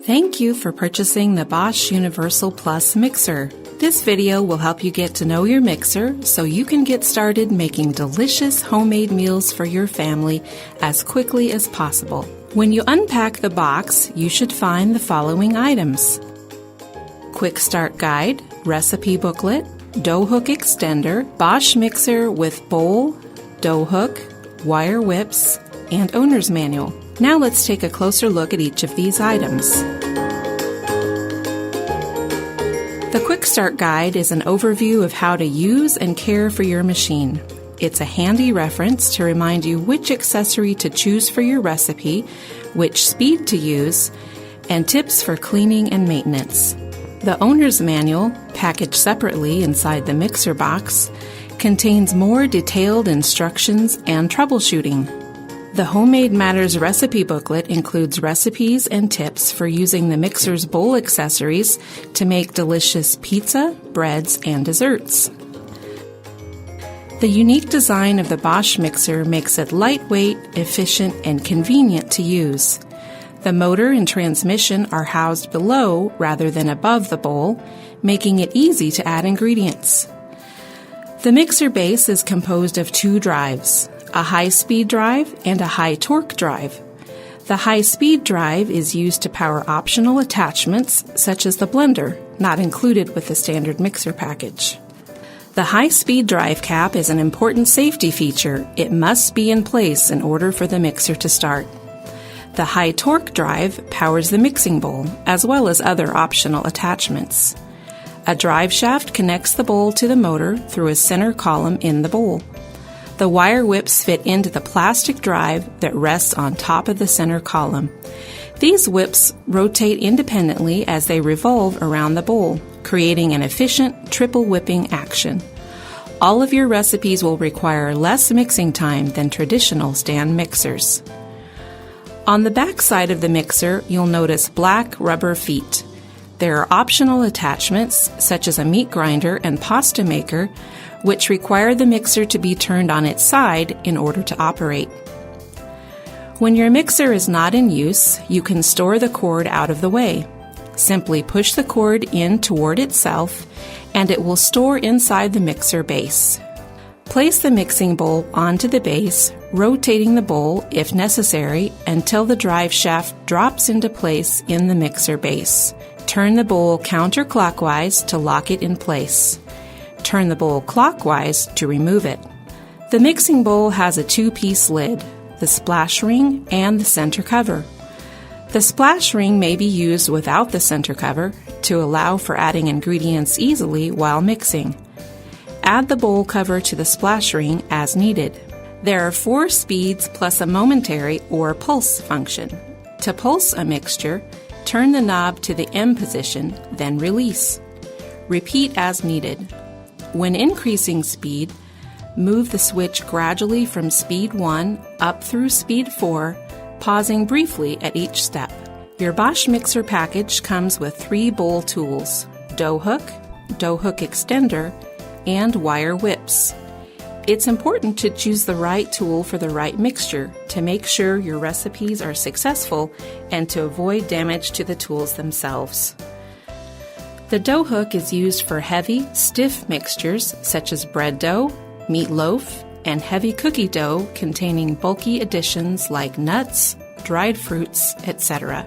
Thank you for purchasing the Bosch Universal Plus mixer. This video will help you get to know your mixer so you can get started making delicious homemade meals for your family as quickly as possible. When you unpack the box, you should find the following items: Quick Start Guide, Recipe Booklet, Dough Hook Extender, Bosch mixer with bowl, dough hook, wire whips, and owner's manual. Now let's take a closer look at each of these items. The Quick Start Guide is an overview of how to use and care for your machine. It's a handy reference to remind you which accessory to choose for your recipe, which speed to use, and tips for cleaning and maintenance. The owner's manual, packaged separately inside the mixer box, contains more detailed instructions and troubleshooting. The Homemade Matters recipe booklet includes recipes and tips for using the mixer's bowl accessories to make delicious pizza, breads, and desserts. The unique design of the Bosch mixer makes it lightweight, efficient, and convenient to use. The motor and transmission are housed below rather than above the bowl, making it easy to add ingredients. The mixer base is composed of two drives, a high-speed drive and a high-torque drive. The high-speed drive is used to power optional attachments such as the blender, not included with the standard mixer package. The high-speed drive cap is an important safety feature. It must be in place in order for the mixer to start. The high-torque drive powers the mixing bowl, as well as other optional attachments. A drive shaft connects the bowl to the motor through a center column in the bowl. The wire whips fit into the plastic drive that rests on top of the center column. These whips rotate independently as they revolve around the bowl, creating an efficient triple whipping action. All of your recipes will require less mixing time than traditional stand mixers. On the back side of the mixer, you'll notice black rubber feet. There are optional attachments, such as a meat grinder and pasta maker, which require the mixer to be turned on its side in order to operate. When your mixer is not in use, you can store the cord out of the way. Simply push the cord in toward itself, and it will store inside the mixer base. Place the mixing bowl onto the base, rotating the bowl, if necessary, until the drive shaft drops into place in the mixer base. Turn the bowl counterclockwise to lock it in place. Turn the bowl clockwise to remove it. The mixing bowl has a two-piece lid, the splash ring and the center cover. The splash ring may be used without the center cover to allow for adding ingredients easily while mixing. Add the bowl cover to the splash ring as needed. There are 4 speeds plus a momentary or pulse function. To pulse a mixture, turn the knob to the M position, then release. Repeat as needed. When increasing speed, move the switch gradually from speed 1 up through speed 4, pausing briefly at each step. Your Bosch mixer package comes with 3 bowl tools: dough hook extender, and wire whips. It's important to choose the right tool for the right mixture to make sure your recipes are successful and to avoid damage to the tools themselves. The dough hook is used for heavy, stiff mixtures such as bread dough, meatloaf, and heavy cookie dough containing bulky additions like nuts, dried fruits, etc.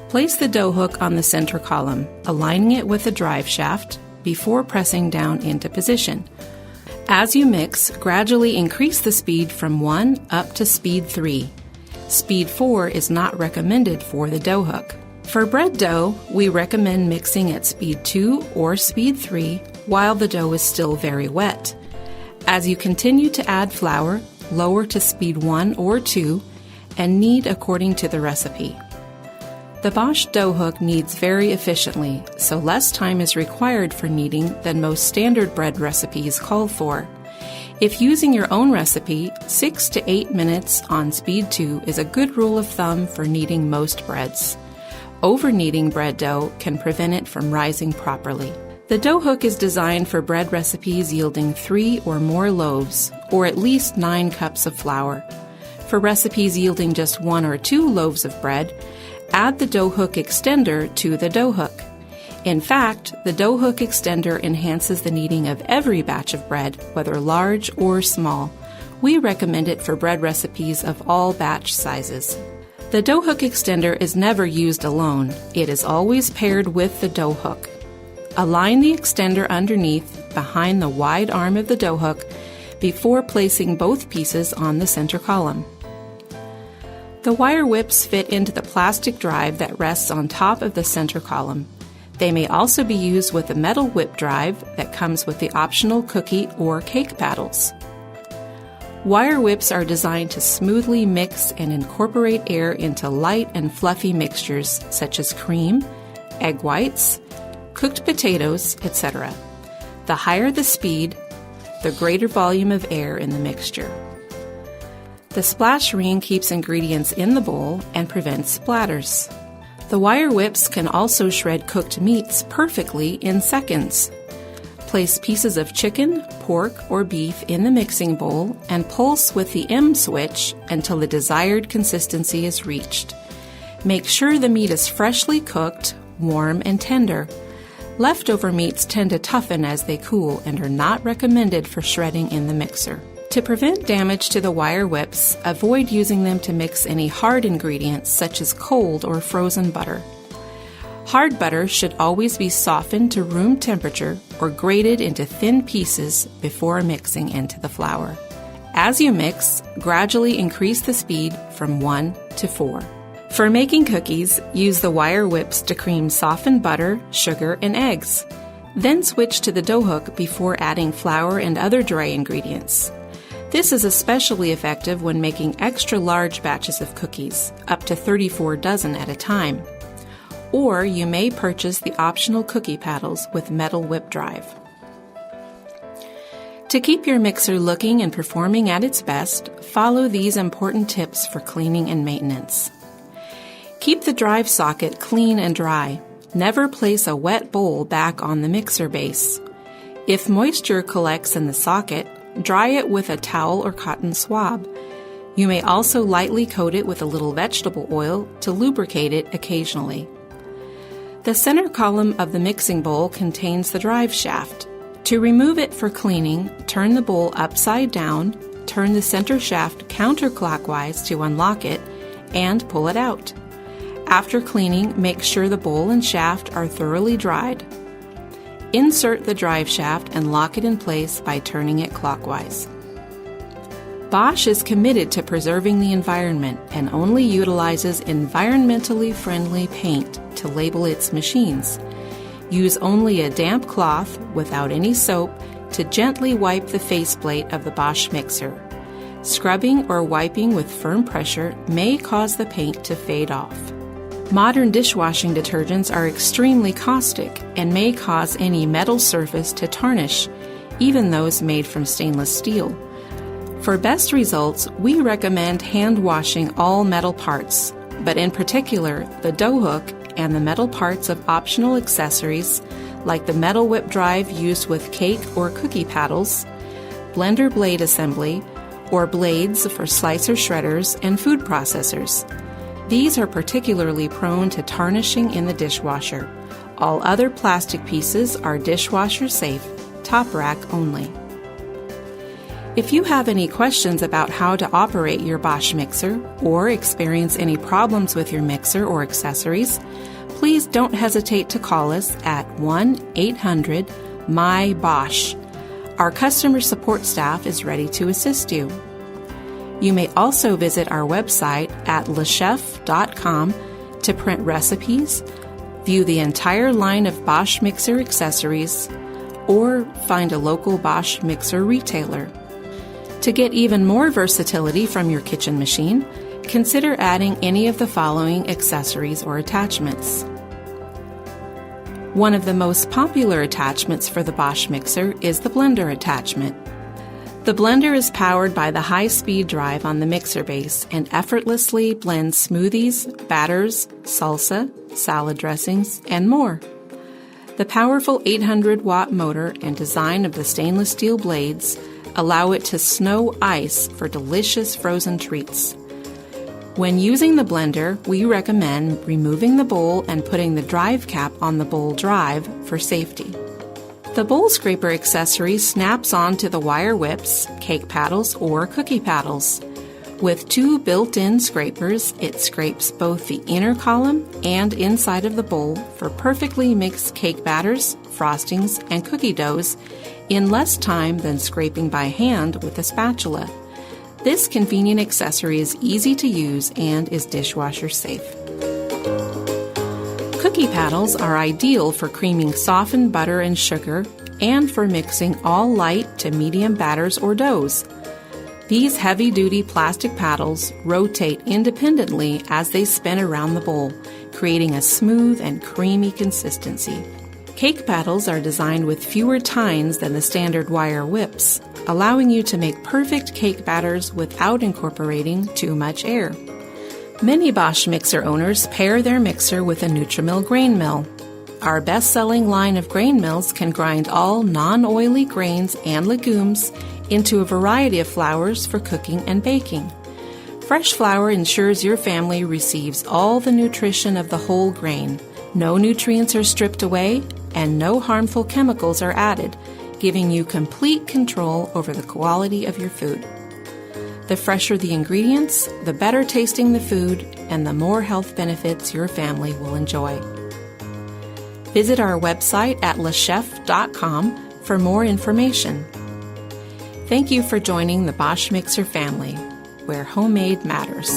Place the dough hook on the center column, aligning it with the drive shaft before pressing down into position. As you mix, gradually increase the speed from 1 up to speed 3. Speed 4 is not recommended for the dough hook. For bread dough, we recommend mixing at speed 2 or speed 3 while the dough is still very wet. As you continue to add flour, lower to speed 1 or 2 and knead according to the recipe. The Bosch dough hook kneads very efficiently, so less time is required for kneading than most standard bread recipes call for. If using your own recipe, 6 to 8 minutes on speed 2 is a good rule of thumb for kneading most breads. Over-kneading bread dough can prevent it from rising properly. The dough hook is designed for bread recipes yielding 3 or more loaves, or at least 9 cups of flour. For recipes yielding just 1 or 2 loaves of bread, add the dough hook extender to the dough hook. In fact, the dough hook extender enhances the kneading of every batch of bread, whether large or small. We recommend it for bread recipes of all batch sizes. The dough hook extender is never used alone. It is always paired with the dough hook. Align the extender underneath, behind the wide arm of the dough hook, before placing both pieces on the center column. The wire whips fit into the plastic drive that rests on top of the center column. They may also be used with a metal whip drive that comes with the optional cookie or cake paddles. Wire whips are designed to smoothly mix and incorporate air into light and fluffy mixtures such as cream, egg whites, cooked potatoes, etc. The higher the speed, the greater volume of air in the mixture. The splash ring keeps ingredients in the bowl and prevents splatters. The wire whips can also shred cooked meats perfectly in seconds. Place pieces of chicken, pork, or beef in the mixing bowl and pulse with the M switch until the desired consistency is reached. Make sure the meat is freshly cooked, warm, and tender. Leftover meats tend to toughen as they cool and are not recommended for shredding in the mixer. To prevent damage to the wire whips, avoid using them to mix any hard ingredients such as cold or frozen butter. Hard butter should always be softened to room temperature or grated into thin pieces before mixing into the flour. As you mix, gradually increase the speed from 1 to 4. For making cookies, use the wire whips to cream softened butter, sugar, and eggs. Then switch to the dough hook before adding flour and other dry ingredients. This is especially effective when making extra large batches of cookies, up to 34 dozen at a time. Or you may purchase the optional cookie paddles with metal whip drive. To keep your mixer looking and performing at its best, follow these important tips for cleaning and maintenance. Keep the drive socket clean and dry. Never place a wet bowl back on the mixer base. If moisture collects in the socket, dry it with a towel or cotton swab. You may also lightly coat it with a little vegetable oil to lubricate it occasionally. The center column of the mixing bowl contains the drive shaft. To remove it for cleaning, turn the bowl upside down, turn the center shaft counterclockwise to unlock it, and pull it out. After cleaning, make sure the bowl and shaft are thoroughly dried. Insert the drive shaft and lock it in place by turning it clockwise. Bosch is committed to preserving the environment and only utilizes environmentally friendly paint to label its machines. Use only a damp cloth without any soap to gently wipe the faceplate of the Bosch mixer. Scrubbing or wiping with firm pressure may cause the paint to fade off. Modern dishwashing detergents are extremely caustic and may cause any metal surface to tarnish, even those made from stainless steel. For best results, we recommend hand washing all metal parts, but in particular the dough hook and the metal parts of optional accessories like the metal whip drive used with cake or cookie paddles, blender blade assembly, or blades for slicer shredders and food processors. These are particularly prone to tarnishing in the dishwasher. All other plastic pieces are dishwasher safe, top rack only. If you have any questions about how to operate your Bosch mixer or experience any problems with your mixer or accessories, please don't hesitate to call us at 1-800-MY-BOSCH. Our customer support staff is ready to assist you. You may also visit our website at lechef.com to print recipes, view the entire line of Bosch mixer accessories, or find a local Bosch mixer retailer. To get even more versatility from your kitchen machine, consider adding any of the following accessories or attachments. One of the most popular attachments for the Bosch mixer is the blender attachment. The blender is powered by the high-speed drive on the mixer base and effortlessly blends smoothies, batters, salsa, salad dressings, and more. The powerful 800-watt motor and design of the stainless steel blades allow it to snow ice for delicious frozen treats. When using the blender, we recommend removing the bowl and putting the drive cap on the bowl drive for safety. The bowl scraper accessory snaps onto the wire whips, cake paddles, or cookie paddles. With 2 built-in scrapers, it scrapes both the inner column and inside of the bowl for perfectly mixed cake batters, frostings, and cookie doughs in less time than scraping by hand with a spatula. This convenient accessory is easy to use and is dishwasher safe. Cookie paddles are ideal for creaming softened butter and sugar and for mixing all light to medium batters or doughs. These heavy-duty plastic paddles rotate independently as they spin around the bowl, creating a smooth and creamy consistency. Cake paddles are designed with fewer tines than the standard wire whips, allowing you to make perfect cake batters without incorporating too much air. Many Bosch mixer owners pair their mixer with a Nutrimil grain mill. Our best-selling line of grain mills can grind all non-oily grains and legumes into a variety of flours for cooking and baking. Fresh flour ensures your family receives all the nutrition of the whole grain. No nutrients are stripped away, and no harmful chemicals are added, giving you complete control over the quality of your food. The fresher the ingredients, the better tasting the food, and the more health benefits your family will enjoy. Visit our website at lechef.com for more information. Thank you for joining the Bosch Mixer family, where homemade matters.